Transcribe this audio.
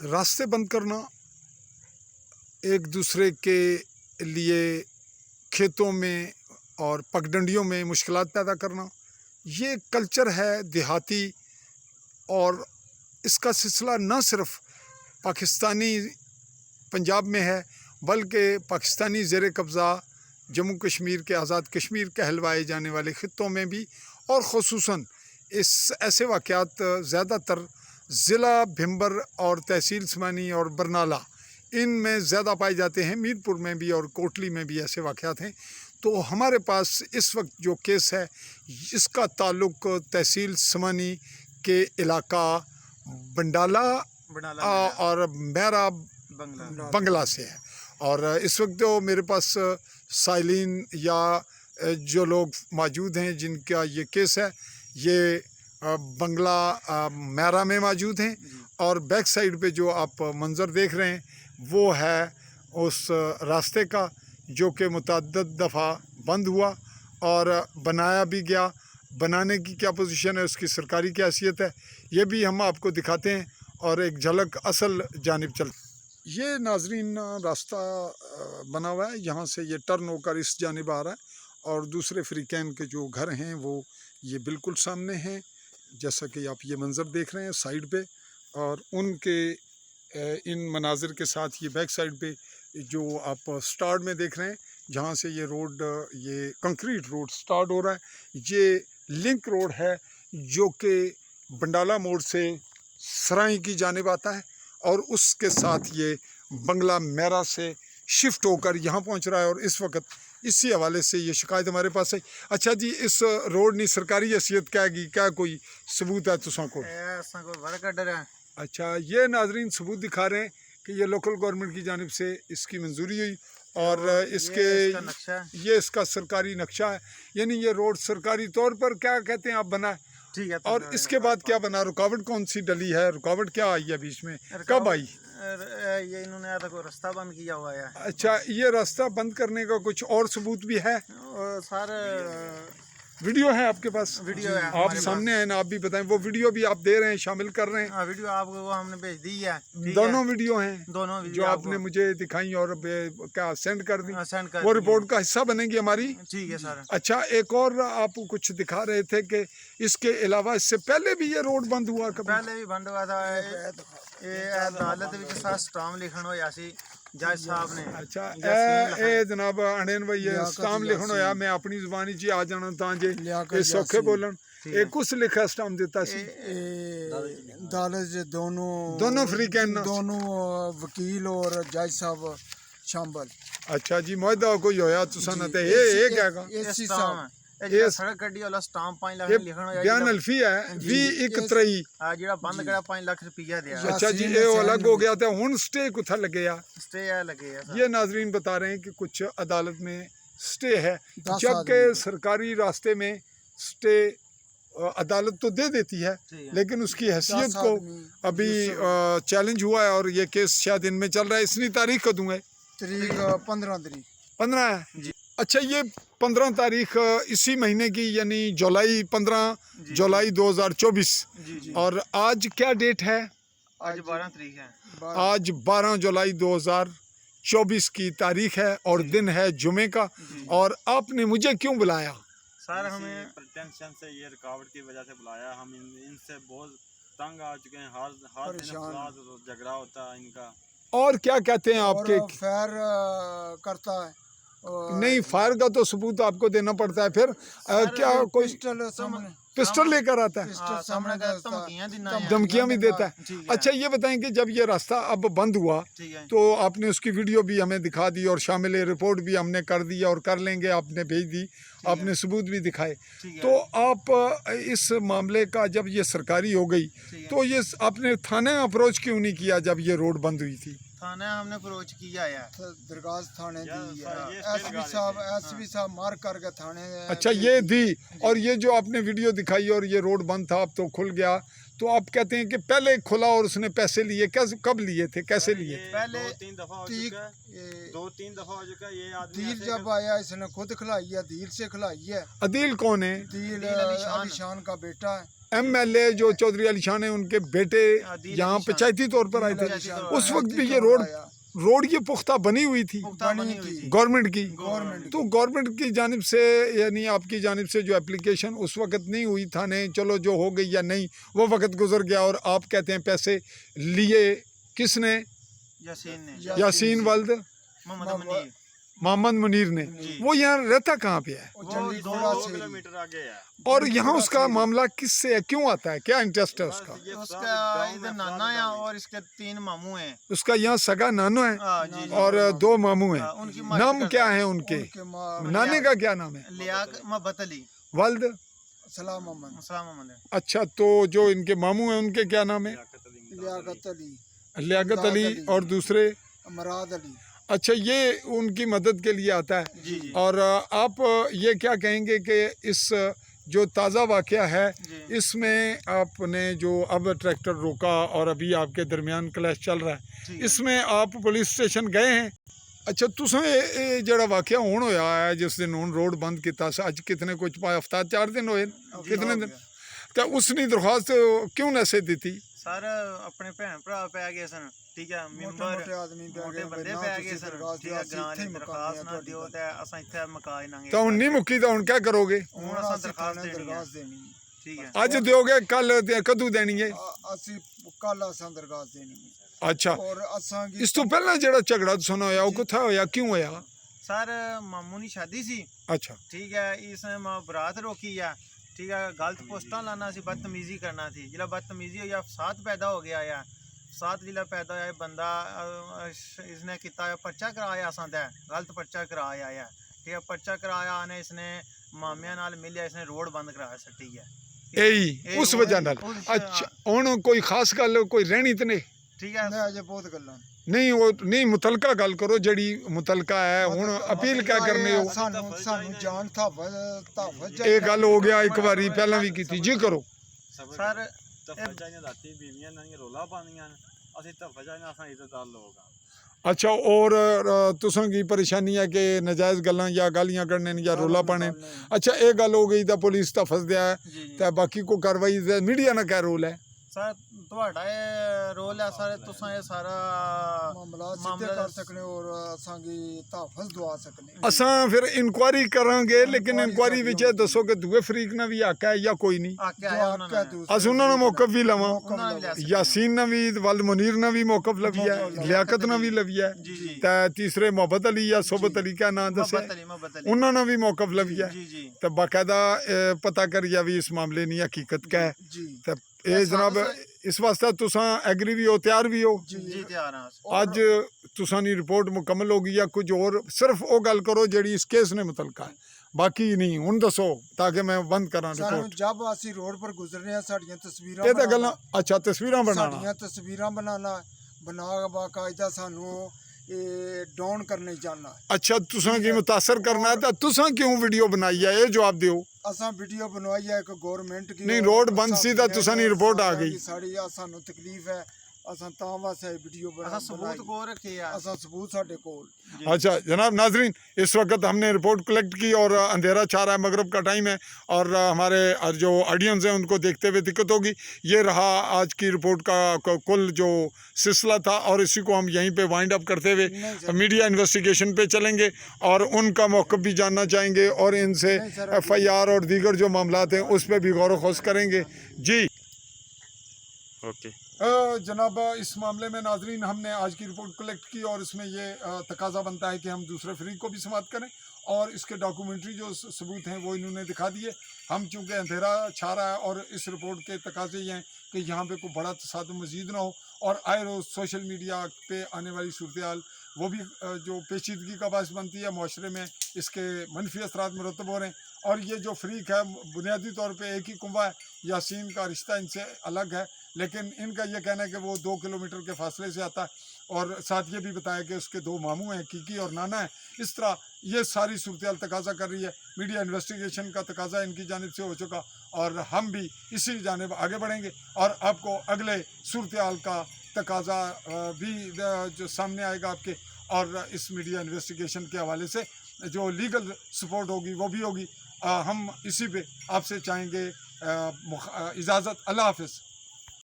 रास्ते बंद करना, एक दूसरे के लिए खेतों में और पगडंडियों में मुश्किलात पैदा करना, ये कल्चर है देहाती। और इसका सिलसिला न सिर्फ पाकिस्तानी पंजाब में है, बल्कि पाकिस्तानी ज़ेर कब्ज़ा जम्मू कश्मीर के आज़ाद कश्मीर कहलवाए जाने वाले ख़ित्तों में भी, और ख़ुसूसन इस ऐसे वाक़यात ज़्यादातर ज़िला भिंबर और तहसील स्मानी और बरनाला इनमें ज़्यादा पाए जाते हैं। मीरपुर में भी और कोटली में भी ऐसे वाक़यात हैं। तो हमारे पास इस वक्त जो केस है, इसका ताल्लुक़ तहसील स्मानी के इलाका बंडाला और मेरा बंगला से है। और इस वक्त जो मेरे पास साइलिन या जो लोग मौजूद हैं जिनका ये केस है, ये बंगला मेरा में मौजूद हैं। और बैक साइड पे जो आप मंज़र देख रहे हैं वो है उस रास्ते का, जो कि मुतअद्दिद दफ़ा बंद हुआ और बनाया भी गया। बनाने की क्या पोजीशन है, उसकी सरकारी क्या हैसियत है, ये भी हम आपको दिखाते हैं और एक झलक असल जानिब चल। ये नाजरीन रास्ता बना हुआ है, यहाँ से ये टर्न होकर इस जानिब आ रहा है और दूसरे फ्रीकैन के जो घर हैं वो ये बिल्कुल सामने हैं, जैसा कि आप ये मंज़र देख रहे हैं साइड पे। और उनके इन मनाजिर के साथ ये बैक साइड पे जो आप स्टार्ट में देख रहे हैं, जहाँ से ये रोड, ये कंक्रीट रोड स्टार्ट हो रहा है, ये लिंक रोड है जो कि बंडाला मोड़ से सराय की जानिब आता है और उसके साथ ये बंगला मेरा से शिफ्ट होकर यहाँ पहुँच रहा है। और इस वक्त इसी हवाले से ये शिकायत हमारे पास है। अच्छा जी, इस रोड की सरकारी हैसियत क्या है, क्या कोई सबूत है तुसां को? अच्छा, ये नाजरीन सबूत दिखा रहे हैं कि ये लोकल गवर्नमेंट की जानिब से इसकी मंजूरी हुई और ये इसका सरकारी नक्शा है, यानी ये रोड सरकारी तौर पर क्या कहते हैं आप बना है। ठीक है। और इसके बाद क्या बना, रुकावट कौन सी डली है, रुकावट क्या आई है बीच में, कब आई? ये इन्होंने कोई रास्ता बंद किया हुआ है। अच्छा, ये रास्ता बंद करने का कुछ और सबूत भी है? सारे वीडियो है आपके पास? वीडियो है आप सामने है ना, आप भी बताएं। वो वीडियो भी आप दे रहे हैं, शामिल कर रहे हैं? वीडियो आपको वो हमने भेज दी है। दोनों वीडियो हैं, दोनों जो आपने मुझे दिखाई और क्या सेंड कर दी, कर वो रिपोर्ट का हिस्सा बनेगी हमारी। ठीक है सर। अच्छा, एक और आप कुछ दिखा रहे थे कि इसके अलावा इससे पहले भी ये रोड बंद हुआ? पहले भी बंद हुआ था। ये अदालत में स्टाम लिखन होया सी जज साहब ने। अच्छा, ए जनाब अणेन भाई ये स्टाम लिखन होया, मैं अपनी जुबानी च आ जाना तां जे ये सौखे बोलन। ए कुछ लिखा स्टाम देता सी? अदालत दोनों फ्रीकैन, दोनों वकील और जज साहब शामिल। अच्छा जी, मुआहदा कोई होया तुसां नाल ते ये क्या एसी साहब ये सड़क गड्डी वाला स्टाम 5 लाख लिखण होया। बयान अल्फी है 20 जेड़ा बंद करा 5 लाख रुपया दिया। अच्छा जी, ये अलग हो गया था, हुन स्टे कुथा लगे या? स्टे है लगे है। ये नाजरीन बता रहे हैं कि कुछ अदालत में स्टे है, जबकि सरकारी रास्ते में स्टे अदालत तो दे देती है, लेकिन उसकी हैसियत को अभी चैलेंज हुआ है और ये केस शायद इनमें चल रहा है। इसकी तारीख कब दूंगा? तारीख 15 है जी। अच्छा, ये 15 तारीख इसी महीने की, यानी जुलाई 15 जुलाई 2024। और आज क्या डेट है? आज 12 तारीख है। आज 12 जुलाई 2024 की तारीख है और दिन है जुमे का। और आपने मुझे क्यों बुलाया? सर, हमें प्रिटेंशन से, ये रुकावट की वजह से बुलाया। हम इनसे बहुत तंग आ चुके हैं, हर दिन झगड़ा होता है इनका। और क्या कहते हैं आपके? फायर करता है। नहीं, फायर का तो सबूत आपको देना पड़ता है। फिर क्या कोई पिस्टल लेकर आता है, धमकियां भी देता है? अच्छा, ये बताएं कि जब ये रास्ता अब बंद हुआ तो आपने उसकी वीडियो भी हमें दिखा दी और शामिल रिपोर्ट भी हमने कर दी और कर लेंगे, आपने भेज दी, आपने सबूत भी दिखाए। तो आप इस मामले का जब ये सरकारी हो गई तो ये आपने थाने अप्रोच क्यों नहीं किया जब ये रोड बंद हुई थी? थाने हमने अप्रोच किया है, दरगास्त थाने दी है, एसपी साहब मार करके थाने। अच्छा, ये दी। और ये जो आपने वीडियो दिखाई और ये रोड बंद था, अब तो खुल गया, तो आप कहते हैं कि पहले खुला और उसने पैसे लिए, कैसे, कब लिए थे, कैसे लिए? पहले 2-3 दफा हो चुका है। 2-3 दफा हो चुका है। ये आदमी अदील जब आया इसने खुद खिलाई है, अदील से खिलाई है। अदील कौन है? अदील अलीशान का बेटा है। MLA जो चौधरी अली शान है उनके बेटे दिल यहाँ अली शान। पंचायती तौर पर आए थे, पंचायती तौर पर उस आए वक्त भी ये रोड ये पुख्ता बनी हुई थी पुख्ता बनी हुई थी गवर्नमेंट की। गवर्नमेंट तो गवर्नमेंट की जानिब से यानी आपकी जानिब से जो एप्लीकेशन उस वक्त नहीं हुई थाने, चलो जो हो गई या नहीं वो वक्त गुजर गया और आप कहते हैं पैसे लिए किसने? यासीन ने यासीन वल्द मोहम्मद मुनीर मोहम्मद मुनीर ने। जी। वो यहाँ रहता कहाँ पे है वो चंडीगढ़ 2 से किलोमीटर आगे है। और यहाँ उसका मामला किससे है, क्यों आता है, क्या इंटरेस्ट है उसका? ये उसका गाँव इधर में नाना है और इसके 3 मामू हैं। उसका यहाँ सगा नानो है जी जी और 2 मामू हैं। उनकी नाम क्या है उनके? नाने का क्या नाम है? लियाक मोहब्बत अली वल्द सलाम मोहम्मद अस्सलाम मोहम्मद। अच्छा, तो जो इनके मामू हैं उनके क्या नाम है? लियाकत अली लियाकत अली और दूसरे? मराद अली। अच्छा, ये उनकी मदद के लिए आता है। जी जी और आप ये क्या कहेंगे कि इस जो ताज़ा वाक़या है जी इसमें आपने जो अब ट्रैक्टर रोका और अभी आपके दरमियान क्लैश चल रहा है, ठीक है। इसमें आप पुलिस स्टेशन गए हैं? अच्छा, तुसें ये जेह्ड़ा वाक़या हुण होया है जिस दिन हुण रोड बंद कीता सी, अज कितने कुछ हफ्ता 4 दिन होए कितने दिन, तो उसनी दरख्वास्त क्यों नैसे दी? सर अपने भैन भरा पै गए सन, ठीक है, मैंबर मोटे आदमी पै मोटे गए, बंदे ना पै तुसीं गए सन, दरखास्त ठीक है, दिओ, ग्रां इत्थे दी ही दरखास्त ना मुकाने दिओ ते असां इत्थे मका नांगे। तो हुण नहीं मुक्की तो हुण क्या करोगे? हुण असां दरखास्त देनी है, दरखास्त देनी है। ठीक है। अज दोगे कल कदू देनी है? ਅਸੀਂ ਕੱਲ ਅਸਾਂ ਦਰਖਾਸਤ ਦੇਣੀ ਹੈ अच्छा, ਔਰ ਅਸਾਂ ਕੀ इस तो पहला जेह्ड़ा झगड़ा तुसें होया वो कुत्थै होया, क्यों होया? सर मामू की शादी सी, अच्छा, ठीक है, इसने बरात रोकी है, ठीक है, गलत पोस्टां लाना सी, बदतमीजी करना थी, जिला बदतमीजी होई फसाद पैदा हो गया है, फसाद जिला पैदा होया बंदा इसने किता पर्चा कराया असां ते गलत पर्चा कराया है, ठीक है, पर्चा कराया ने इसने मामिया नाल मिलिया, इसने रोड बंद कराया सट्टी है, यही उस वजह नाल। अच्छा, हुण कोई खास गल कोई रहनी ते नहीं? ठीक है। ਮੈਂ ਅਜੇ ਬਹੁਤ ਗੱਲਾਂ नहीं वो नहीं मुतलका गल करो जड़ी मुतलका है हुण अपील क्या करने हो? ਸਾਨੂੰ ਸਾਨੂੰ ਜਾਨ ਤਹਫਜ਼ ये गल हो गया एक बारी पहला भी की जी करो। सर तफजाइयां राती बीवियां नाल रोला पानियां असि तफजाइयां असां इज्जतदार लोग हां। अच्छा, और तुसां की परेशानी है कि नजायज़ गल्लां या गालियां कढ़ने या रोला पाने? अच्छा, एक गल हो गई तो पुलिस दा फस दिया है जी जी ते बाकी को कार्रवाई मीडिया ना क्या रोल है? सर ਤੁਹਾਡਾ ਇਹ ਰੋਲ ਹੈ ਸਰ, ਤੁਸੀਂ ਇਹ ਸਾਰਾ ਮਾਮਲਾ ਸਿੱਧੇ ਕਰ ਸਕਨੇ ਔਰ ਅਸਾਂ ਕੀ ਤਹਫਜ਼ ਦਵਾ ਸਕਨੇ असां फिर इंक्वायरी करांगे, लेकिन इंक्वायरी विच ये दसो कि दूए फरीक ना भी हक है या कोई नहीं? ਆਕੇ ਆਇਆ ਉਹਨਾਂ ਨੇ, अस उन्होंने मौकफ भी लवां, ਉਹਨਾਂ ਨੇ ਲਿਆ ਸੀ। यासीन ने भी वल्द मुनीर ने भी मौकफ लवी है, लियाकत ने भी लवी है, जी जी ते तीसरे मोहब्बत अली या सोबत अली क्या नाम दसे मोहब्बत अली उन्होंने भी मौकफ लवी है। जी जी तो बाकायदा पता करिए भी इस मामले की हकीकत क्या है। ਜੀ तो ये जनाब इस वास्ते तुसां एग्री भी हो, तैयार भी हो? जी ਤਿਆਰ ਹਾਂ। अज तुसां दी रिपोर्ट मुकम्मल होगी या कुछ और सिर्फ वो गल करो जड़ी इस केस ने मुतलका है, बाकी नहीं हुण दसो ताकि मैं बंद करा ਸਾਨੂੰ रिपोर्ट। ਜਦ ਅਸੀਂ ਰੋਡ ਪਰ ਗੁਜ਼ਰਨੇ ਆ ਸਾਡੀਆਂ ਤਸਵੀਰਾਂ ये तो गल्लां अच्छा तस्वीरां बनाना। ਸਾਡੀਆਂ ਤਸਵੀਰਾਂ ਬਣਾਉਣਾ ਬਣਾ ਬਾਕਾਇਦਾ ਸਾਨੂੰ ਇਹ ਡਾਊਨ ਕਰਨੇ ਜਾਣਾ अच्छा, तुसां की मुतासर करना है तो तुसां क्यों वीडियो बनाई है, ये जवाब दियो। ਅਸਾਂ ਵੀਡੀਓ ਬਣਵਾਈ ਹੈ ਇੱਕ ਗਵਰਨਮੈਂਟ ਕੀ नहीं, रोड बंद सी तो तुसां दी रिपोर्ट आ गई। ਸਾਡੀ ਸਾਨੂੰ ਤਕਲੀਫ ਹੈ ਅਸਾਂ ਤਾਂ ਵਾਸਤੇ ਵੀਡੀਓ ਅਸਾਂ ਸਬੂਤ ਕੋ ਰੱਖੇ ਆ। ਅਸਾਂ ਸਬੂਤ ਸਾਡੇ ਕੋਲ अच्छा जनाब नाजरीन, इस वक्त हमने रिपोर्ट कलेक्ट की और अंधेरा छा रहा है, मगरब का टाइम है और हमारे जो ऑडियंस हैं उनको देखते हुए दिक्कत होगी। ये रहा आज की रिपोर्ट का कुल जो सिलसिला था और इसी को हम यहीं पे वाइंड अप करते हुए मीडिया इन्वेस्टिगेशन पे चलेंगे और उनका मौक़िफ़ भी जानना चाहेंगे और इनसे FIR और दीगर जो मामलात हैं उस पर भी गौर व खौस करेंगे। जी ओके जनाब, इस मामले में नाजरीन हमने आज की रिपोर्ट कलेक्ट की और इसमें ये तकाजा बनता है कि हम दूसरे फरीक को भी समाअत करें और इसके डॉक्यूमेंट्री जो सबूत हैं वो इन्होंने दिखा दिए। हम चूँकि अंधेरा छा रहा है और इस रिपोर्ट के तकाजे ये हैं कि यहाँ पे कोई बड़ा तसादुम मज़ीद ना हो और आए रोज़ सोशल मीडिया पे आने वाली सूरत हाल वो भी जो पेचीदगी का बायस बनती है, माशरे में इसके मनफी असरात मुरतब हो रहे हैं। और ये जो फरीक है बुनियादी तौर पे एक ही कुंबा है, यासीन का रिश्ता इनसे अलग है, लेकिन इनका ये कहना है कि वो 2 किलोमीटर के फासले से आता है और साथ ये भी बताया कि उसके 2 मामू हैं, कीकी और नाना है। इस तरह ये सारी सूरत हाल तकाजा कर रही है, मीडिया इन्वेस्टिगेशन का तकाजा इनकी जानिब से हो चुका और हम भी इसी जानिब आगे बढ़ेंगे और आपको अगले सूरत हाल का तकाजा भी जो सामने आएगा आपके और इस मीडिया इन्वेस्टिगेशन के हवाले से जो लीगल सपोर्ट होगी वो भी होगी। हम इसी पे आपसे चाहेंगे इजाज़त, अल्लाह हाफिज़।